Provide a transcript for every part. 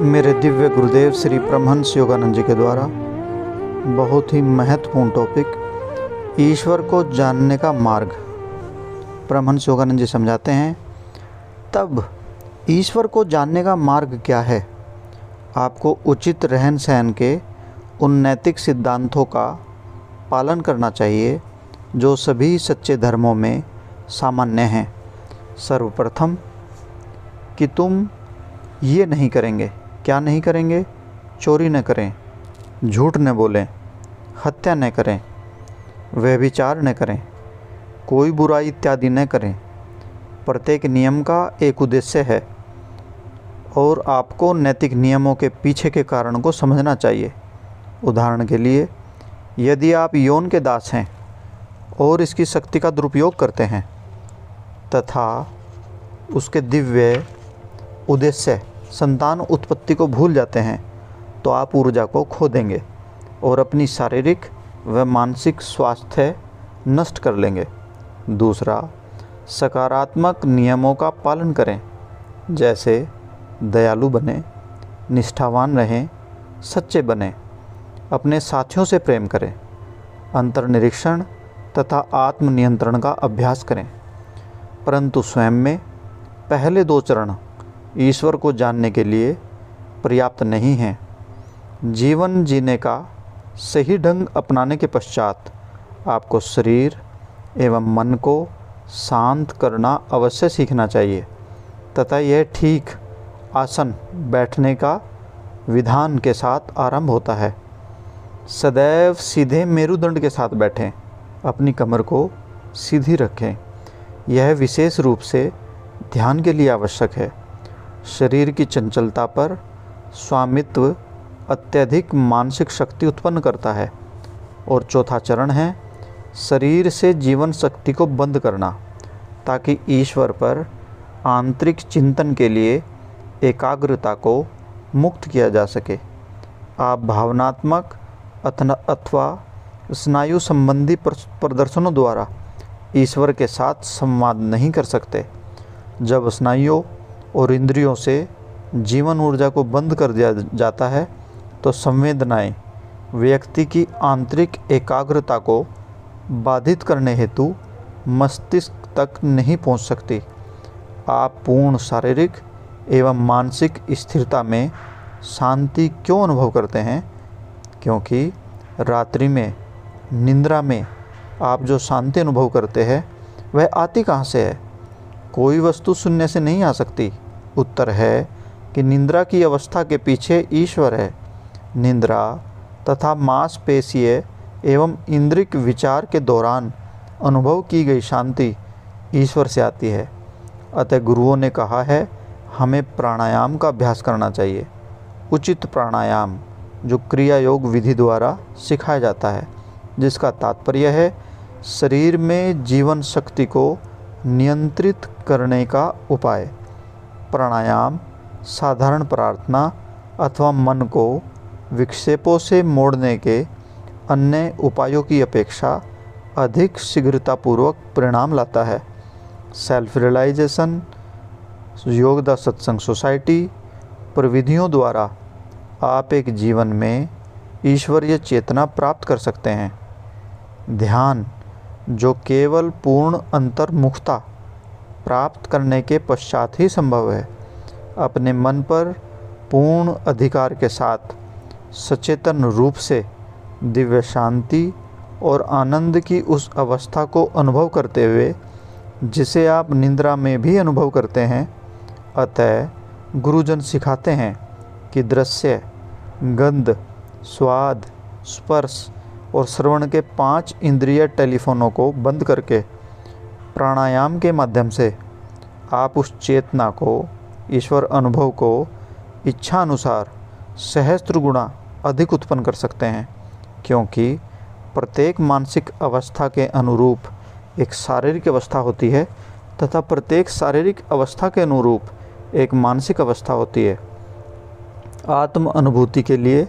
मेरे दिव्य गुरुदेव श्री परमहंस योगानंद जी के द्वारा बहुत ही महत्वपूर्ण टॉपिक ईश्वर को जानने का मार्ग परमहंस योगानंद जी समझाते हैं। तब ईश्वर को जानने का मार्ग क्या है? आपको उचित रहन सहन के उन नैतिक सिद्धांतों का पालन करना चाहिए जो सभी सच्चे धर्मों में सामान्य हैं। सर्वप्रथम कि तुम ये नहीं करेंगे। क्या नहीं करेंगे? चोरी न करें, झूठ न बोलें, हत्या न करें, व्यभिचार न करें, कोई बुराई इत्यादि न करें। प्रत्येक नियम का एक उद्देश्य है और आपको नैतिक नियमों के पीछे के कारण को समझना चाहिए। उदाहरण के लिए, यदि आप यौन के दास हैं और इसकी शक्ति का दुरुपयोग करते हैं तथा उसके दिव्य उद्देश्य संतान उत्पत्ति को भूल जाते हैं तो आप ऊर्जा को खो देंगे और अपनी शारीरिक व मानसिक स्वास्थ्य नष्ट कर लेंगे। दूसरा, सकारात्मक नियमों का पालन करें, जैसे दयालु बने, निष्ठावान रहें, सच्चे बने, अपने साथियों से प्रेम करें, अंतर्निरीक्षण तथा आत्मनियंत्रण का अभ्यास करें। परंतु स्वयं में पहले दो चरण ईश्वर को जानने के लिए पर्याप्त नहीं हैं। जीवन जीने का सही ढंग अपनाने के पश्चात आपको शरीर एवं मन को शांत करना अवश्य सीखना चाहिए तथा यह ठीक आसन बैठने का विधान के साथ आरंभ होता है। सदैव सीधे मेरुदंड के साथ बैठें, अपनी कमर को सीधी रखें। यह विशेष रूप से ध्यान के लिए आवश्यक है। शरीर की चंचलता पर स्वामित्व अत्यधिक मानसिक शक्ति उत्पन्न करता है। और चौथा चरण है शरीर से जीवन शक्ति को बंद करना, ताकि ईश्वर पर आंतरिक चिंतन के लिए एकाग्रता को मुक्त किया जा सके। आप भावनात्मक अथवा स्नायु संबंधी प्रदर्शनों द्वारा ईश्वर के साथ संवाद नहीं कर सकते। जब स्नायुओं और इंद्रियों से जीवन ऊर्जा को बंद कर दिया जाता है तो संवेदनाएं व्यक्ति की आंतरिक एकाग्रता को बाधित करने हेतु मस्तिष्क तक नहीं पहुंच सकती। आप पूर्ण शारीरिक एवं मानसिक स्थिरता में शांति क्यों अनुभव करते हैं? क्योंकि रात्रि में निद्रा में आप जो शांति अनुभव करते हैं वह आती कहाँ से है? कोई वस्तु शून्य से नहीं आ सकती। उत्तर है कि निद्रा की अवस्था के पीछे ईश्वर है। निद्रा तथा मांसपेशीय एवं इंद्रिक विचार के दौरान अनुभव की गई शांति ईश्वर से आती है। अतः गुरुओं ने कहा है हमें प्राणायाम का अभ्यास करना चाहिए। उचित प्राणायाम जो क्रिया योग विधि द्वारा सिखाया जाता है, जिसका तात्पर्य है शरीर में जीवन शक्ति को नियंत्रित करने का उपाय। प्राणायाम साधारण प्रार्थना अथवा मन को विक्षेपों से मोड़ने के अन्य उपायों की अपेक्षा अधिक शीघ्रतापूर्वक परिणाम लाता है। सेल्फ रियलाइजेशन, योगदा सत्संग सोसाइटी प्रविधियों द्वारा आप एक जीवन में ईश्वरीय चेतना प्राप्त कर सकते हैं। ध्यान जो केवल पूर्ण अंतर्मुखता प्राप्त करने के पश्चात ही संभव है, अपने मन पर पूर्ण अधिकार के साथ सचेतन रूप से दिव्य शांति और आनंद की उस अवस्था को अनुभव करते हुए जिसे आप निद्रा में भी अनुभव करते हैं। अतः गुरुजन सिखाते हैं कि दृश्य, गंध, स्वाद, स्पर्श और श्रवण के 5 इंद्रिय टेलीफोनों को बंद करके प्राणायाम के माध्यम से आप उस चेतना को, ईश्वर अनुभव को इच्छा अनुसार सहस्त्र गुणा अधिक उत्पन्न कर सकते हैं। क्योंकि प्रत्येक मानसिक अवस्था के अनुरूप एक शारीरिक अवस्था होती है तथा प्रत्येक शारीरिक अवस्था के अनुरूप एक मानसिक अवस्था होती है। आत्म अनुभूति के लिए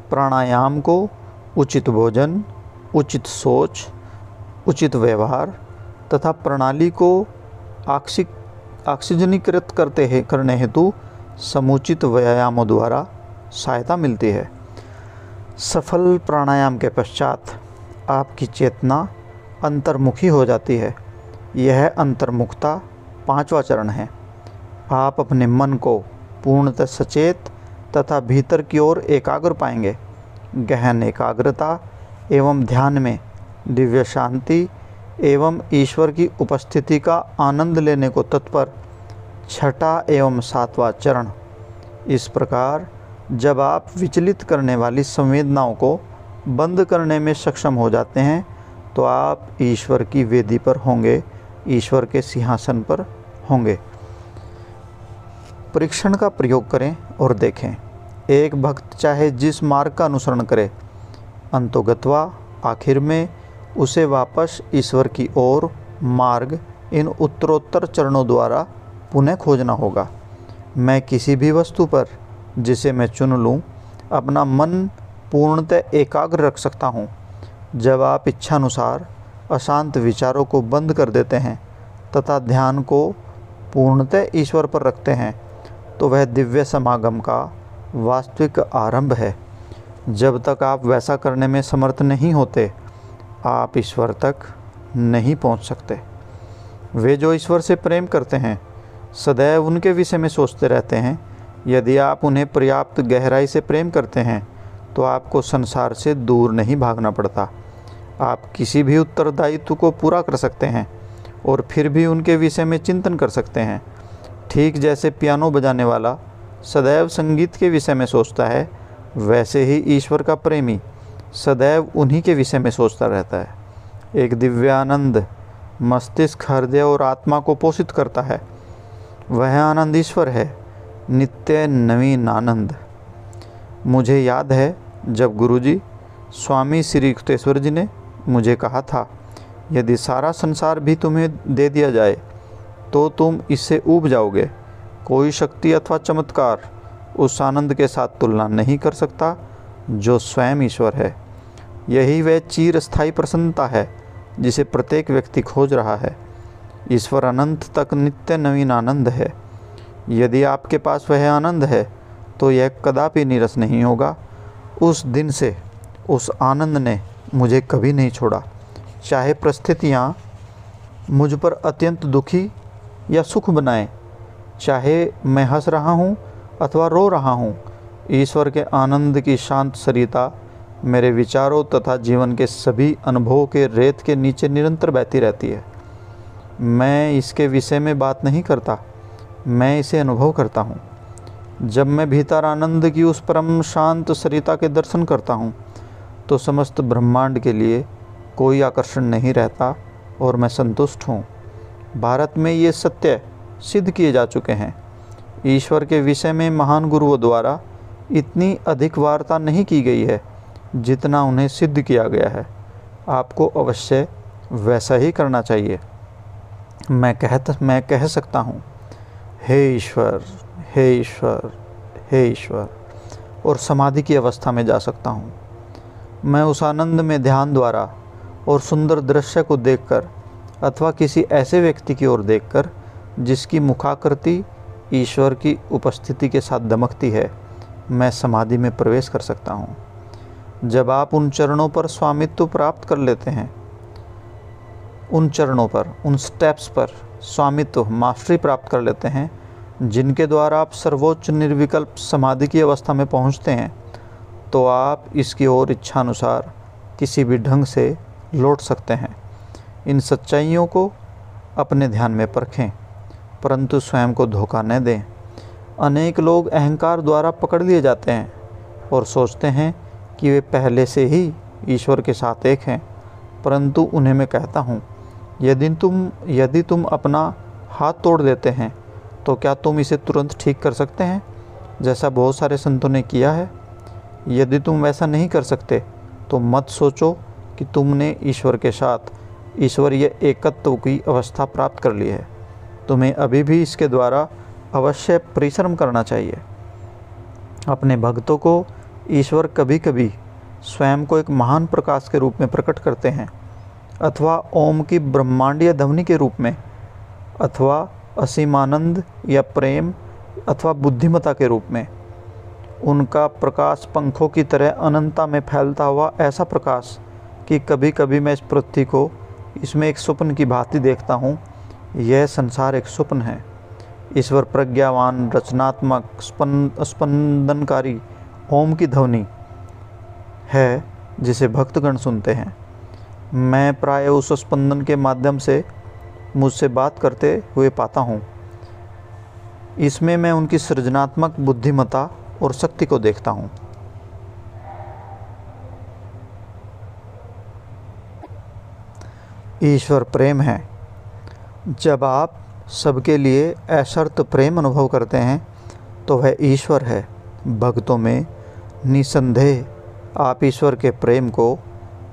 प्राणायाम को उचित भोजन, उचित सोच, उचित व्यवहार तथा प्रणाली को ऑक्सीजनीकृत करने हेतु समुचित व्यायामों द्वारा सहायता मिलती है। सफल प्राणायाम के पश्चात आपकी चेतना अंतर्मुखी हो जाती है। यह अंतर्मुखता 5वां चरण है। आप अपने मन को पूर्णतः सचेत तथा भीतर की ओर एकाग्र पाएंगे। गहन एकाग्रता एवं ध्यान में दिव्य शांति एवं ईश्वर की उपस्थिति का आनंद लेने को तत्पर 6ठा एवं 7वां चरण। इस प्रकार जब आप विचलित करने वाली संवेदनाओं को बंद करने में सक्षम हो जाते हैं तो आप ईश्वर की वेदी पर होंगे, ईश्वर के सिंहासन पर होंगे। परीक्षण का प्रयोग करें और देखें। एक भक्त चाहे जिस मार्ग का अनुसरण करे, अंतोगत्वा आखिर में उसे वापस ईश्वर की ओर मार्ग इन उत्तरोत्तर चरणों द्वारा पुनः खोजना होगा। मैं किसी भी वस्तु पर जिसे मैं चुन लूँ, अपना मन पूर्णतः एकाग्र रख सकता हूँ। जब आप इच्छानुसार अशांत विचारों को बंद कर देते हैं तथा ध्यान को पूर्णतः ईश्वर पर रखते हैं तो वह दिव्य समागम का वास्तविक आरंभ है। जब तक आप वैसा करने में समर्थ नहीं होते, आप ईश्वर तक नहीं पहुंच सकते। वे जो ईश्वर से प्रेम करते हैं सदैव उनके विषय में सोचते रहते हैं। यदि आप उन्हें पर्याप्त गहराई से प्रेम करते हैं तो आपको संसार से दूर नहीं भागना पड़ता। आप किसी भी उत्तरदायित्व को पूरा कर सकते हैं और फिर भी उनके विषय में चिंतन कर सकते हैं। ठीक जैसे पियानो बजाने वाला सदैव संगीत के विषय में सोचता है, वैसे ही ईश्वर का प्रेमी सदैव उन्हीं के विषय में सोचता रहता है। एक दिव्य आनंद मस्तिष्क, हृदय और आत्मा को पोषित करता है। वह आनंद ईश्वर है, नित्य नवीन आनंद। मुझे याद है जब गुरुजी स्वामी श्री युक्तेश्वर जी ने मुझे कहा था, यदि सारा संसार भी तुम्हें दे दिया जाए तो तुम इससे ऊब जाओगे। कोई शक्ति अथवा चमत्कार उस आनंद के साथ तुलना नहीं कर सकता जो स्वयं ईश्वर है। यही वह चिरस्थायी प्रसन्नता है जिसे प्रत्येक व्यक्ति खोज रहा है। ईश्वर अनंत तक नित्य नवीन आनंद है। यदि आपके पास वह आनंद है तो यह कदापि नीरस नहीं होगा। उस दिन से उस आनंद ने मुझे कभी नहीं छोड़ा। चाहे परिस्थितियाँ मुझ पर अत्यंत दुखी या सुख बनाएं, चाहे मैं हंस रहा हूँ अथवा रो रहा हूँ, ईश्वर के आनंद की शांत सरिता मेरे विचारों तथा जीवन के सभी अनुभवों के रेत के नीचे निरंतर बहती रहती है। मैं इसके विषय में बात नहीं करता, मैं इसे अनुभव करता हूँ। जब मैं भीतर आनंद की उस परम शांत सरिता के दर्शन करता हूँ तो समस्त ब्रह्मांड के लिए कोई आकर्षण नहीं रहता और मैं संतुष्ट हूँ। भारत में ये सत्य सिद्ध किए जा चुके हैं। ईश्वर के विषय में महान गुरुओं द्वारा इतनी अधिक वार्ता नहीं की गई है जितना उन्हें सिद्ध किया गया है। आपको अवश्य वैसा ही करना चाहिए। मैं कह सकता हूँ, हे ईश्वर, हे ईश्वर, हे ईश्वर, और समाधि की अवस्था में जा सकता हूँ। मैं उस आनंद में ध्यान द्वारा और सुंदर दृश्य को देखकर अथवा किसी ऐसे व्यक्ति की ओर देखकर जिसकी मुखाकृति ईश्वर की उपस्थिति के साथ दमकती है, मैं समाधि में प्रवेश कर सकता हूँ। जब आप उन चरणों पर स्वामित्व प्राप्त कर लेते हैं, उन चरणों पर, उन स्टेप्स पर स्वामित्व, मास्टरी प्राप्त कर लेते हैं जिनके द्वारा आप सर्वोच्च निर्विकल्प समाधि की अवस्था में पहुँचते हैं, तो आप इसकी ओर इच्छानुसार किसी भी ढंग से लौट सकते हैं। इन सच्चाइयों को अपने ध्यान में परखें, परंतु स्वयं को धोखा न दें। अनेक लोग अहंकार द्वारा पकड़ लिए जाते हैं और सोचते हैं कि वे पहले से ही ईश्वर के साथ एक हैं, परंतु उन्हें मैं कहता हूँ, यदि तुम अपना हाथ तोड़ देते हैं तो क्या तुम इसे तुरंत ठीक कर सकते हैं, जैसा बहुत सारे संतों ने किया है? यदि तुम वैसा नहीं कर सकते तो मत सोचो कि तुमने ईश्वर के साथ ईश्वरीय एकत्व की अवस्था प्राप्त कर ली है। तुम्हें अभी भी इसके द्वारा अवश्य परिश्रम करना चाहिए। अपने भक्तों को ईश्वर कभी कभी स्वयं को एक महान प्रकाश के रूप में प्रकट करते हैं, अथवा ओम की ब्रह्मांडीय ध्वनि के रूप में, अथवा असीम आनंद या प्रेम अथवा बुद्धिमत्ता के रूप में। उनका प्रकाश पंखों की तरह अनंतता में फैलता हुआ ऐसा प्रकाश कि कभी कभी मैं इस पृथ्वी को इसमें एक स्वप्न की भांति देखता हूँ। यह संसार एक स्वप्न है। ईश्वर प्रज्ञावान, रचनात्मक, स्पंदनकारी ओम की ध्वनि है जिसे भक्तगण सुनते हैं। मैं प्राय उस स्पंदन के माध्यम से मुझसे बात करते हुए पाता हूँ। इसमें मैं उनकी सृजनात्मक बुद्धिमत्ता और शक्ति को देखता हूँ। ईश्वर प्रेम है। जब आप सबके लिए अशर्त प्रेम अनुभव करते हैं तो वह ईश्वर है। भक्तों में निसंदेह आप ईश्वर के प्रेम को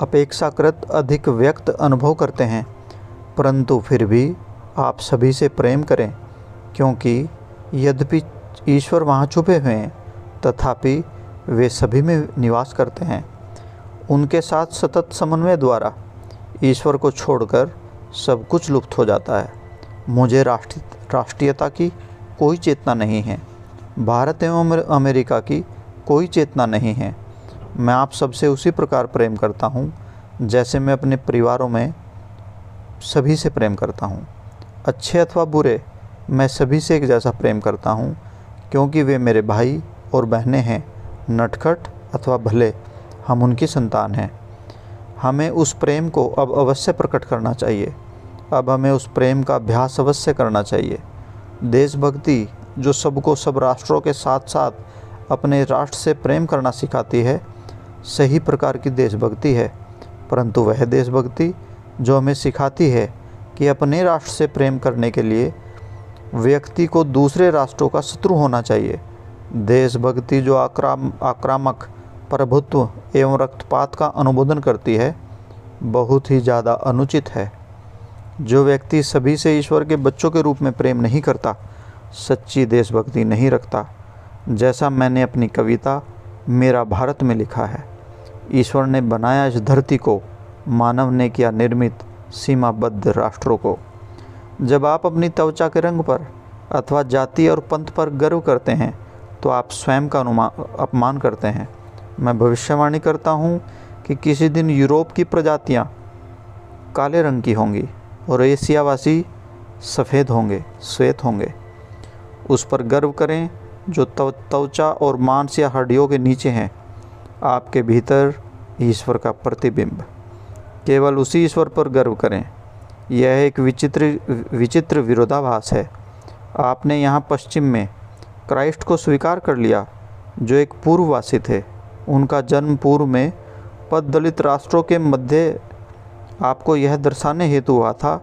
अपेक्षाकृत अधिक व्यक्त अनुभव करते हैं, परंतु फिर भी आप सभी से प्रेम करें, क्योंकि यद्यपि ईश्वर वहाँ छुपे हुए हैं तथापि वे सभी में निवास करते हैं। उनके साथ सतत समन्वय द्वारा ईश्वर को छोड़कर सब कुछ लुप्त हो जाता है। मुझे राष्ट्रीयता की कोई चेतना नहीं है, भारत एवं अमेरिका की कोई चेतना नहीं है। मैं आप सबसे उसी प्रकार प्रेम करता हूँ जैसे मैं अपने परिवारों में सभी से प्रेम करता हूँ। अच्छे अथवा बुरे, मैं सभी से एक जैसा प्रेम करता हूँ, क्योंकि वे मेरे भाई और बहनें हैं। नटखट अथवा भले, हम उनकी संतान हैं। हमें उस प्रेम को अब अवश्य प्रकट करना चाहिए। अब हमें उस प्रेम का अभ्यास अवश्य करना चाहिए। देशभक्ति जो सबको सब राष्ट्रों के साथ साथ अपने राष्ट्र से प्रेम करना सिखाती है, सही प्रकार की देशभक्ति है। परंतु वह देशभक्ति जो हमें सिखाती है कि अपने राष्ट्र से प्रेम करने के लिए व्यक्ति को दूसरे राष्ट्रों का शत्रु होना चाहिए। देशभक्ति जो आक्रामक प्रभुत्व एवं रक्तपात का अनुमोदन करती है, बहुत ही ज़्यादा अनुचित है। जो व्यक्ति सभी से ईश्वर के बच्चों के रूप में प्रेम नहीं करता, सच्ची देशभक्ति नहीं रखता। जैसा मैंने अपनी कविता मेरा भारत में लिखा है, ईश्वर ने बनाया इस धरती को, मानव ने किया निर्मित सीमाबद्ध राष्ट्रों को। जब आप अपनी त्वचा के रंग पर अथवा जाति और पंथ पर गर्व करते हैं तो आप स्वयं का अपमान करते हैं। मैं भविष्यवाणी करता हूँ कि किसी दिन यूरोप की प्रजातियाँ काले रंग की होंगी और एशियावासी सफ़ेद होंगे, श्वेत होंगे। उस पर गर्व करें जो त्वचा और मांस या हड्डियों के नीचे हैं। आपके भीतर ईश्वर का प्रतिबिंब, केवल उसी ईश्वर पर गर्व करें। यह एक विचित्र विरोधाभास है। आपने यहाँ पश्चिम में क्राइस्ट को स्वीकार कर लिया, जो एक पूर्ववासी थे। उनका जन्म पूर्व में पद दलित राष्ट्रों के मध्य आपको यह दर्शाने हेतु हुआ था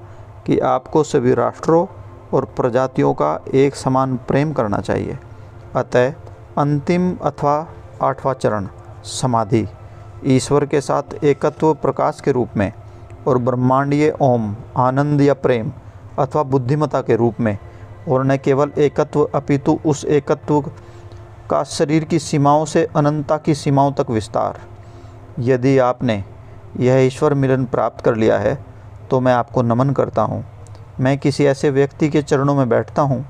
कि आपको सभी राष्ट्रों और प्रजातियों का एक समान प्रेम करना चाहिए। अतः अंतिम अथवा 8वां चरण समाधि ईश्वर के साथ एकत्व प्रकाश के रूप में और ब्रह्मांडीय ओम आनंद या प्रेम अथवा बुद्धिमत्ता के रूप में, और न केवल एकत्व अपितु उस एकत्व का शरीर की सीमाओं से अनंतता की सीमाओं तक विस्तार। यदि आपने यह ईश्वर मिलन प्राप्त कर लिया है तो मैं आपको नमन करता हूँ। मैं किसी ऐसे व्यक्ति के चरणों में बैठता हूँ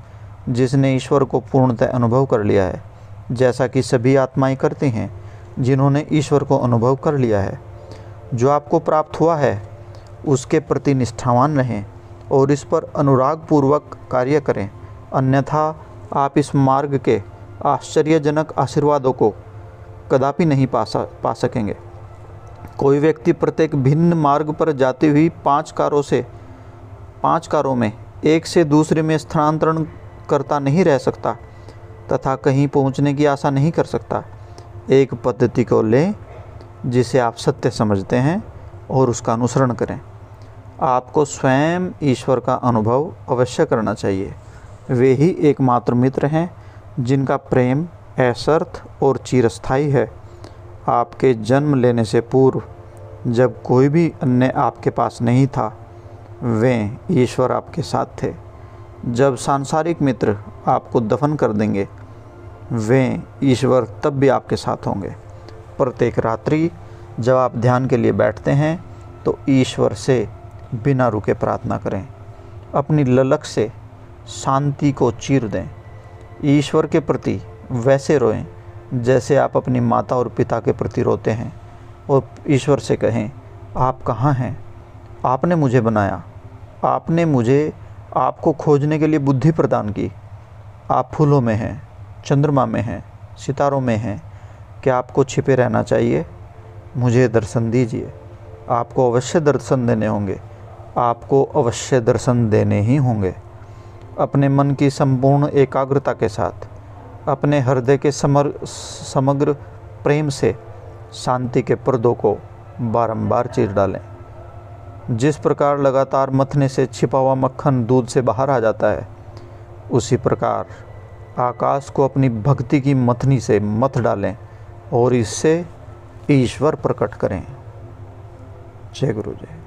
जिसने ईश्वर को पूर्णतः अनुभव कर लिया है, जैसा कि सभी आत्माएं करती हैं जिन्होंने ईश्वर को अनुभव कर लिया है। जो आपको प्राप्त हुआ है उसके प्रति निष्ठावान रहें और इस पर अनुरागपूर्वक कार्य करें, अन्यथा आप इस मार्ग के आश्चर्यजनक आशीर्वादों को कदापि नहीं पा सकेंगे। कोई व्यक्ति प्रत्येक भिन्न मार्ग पर जाती हुई 5 कारों में एक से दूसरे में स्थानांतरण करता नहीं रह सकता तथा कहीं पहुंचने की आशा नहीं कर सकता। एक पद्धति को लें जिसे आप सत्य समझते हैं और उसका अनुसरण करें। आपको स्वयं ईश्वर का अनुभव अवश्य करना चाहिए। वे ही एकमात्र मित्र हैं जिनका प्रेम असर्थ और चिरस्थायी है। आपके जन्म लेने से पूर्व जब कोई भी अन्य आपके पास नहीं था, वे ईश्वर आपके साथ थे। जब सांसारिक मित्र आपको दफन कर देंगे, वे ईश्वर तब भी आपके साथ होंगे। प्रत्येक रात्रि जब आप ध्यान के लिए बैठते हैं तो ईश्वर से बिना रुके प्रार्थना करें। अपनी ललक से शांति को चीर दें। ईश्वर के प्रति वैसे रोएं जैसे आप अपनी माता और पिता के प्रति रोते हैं, और ईश्वर से कहें, आप कहाँ हैं? आपने मुझे बनाया, आपने मुझे आपको खोजने के लिए बुद्धि प्रदान की। आप फूलों में हैं, चंद्रमा में हैं, सितारों में हैं। क्या आपको छिपे रहना चाहिए? मुझे दर्शन दीजिए। आपको अवश्य दर्शन देने होंगे, आपको अवश्य दर्शन देने ही होंगे। अपने मन की संपूर्ण एकाग्रता के साथ, अपने हृदय के समग्र प्रेम से शांति के पर्दों को बारंबार चीर डालें। जिस प्रकार लगातार मथने से छिपा हुआ मक्खन दूध से बाहर आ जाता है, उसी प्रकार आकाश को अपनी भक्ति की मथनी से मथ डालें और इससे ईश्वर प्रकट करें। जय गुरु जी।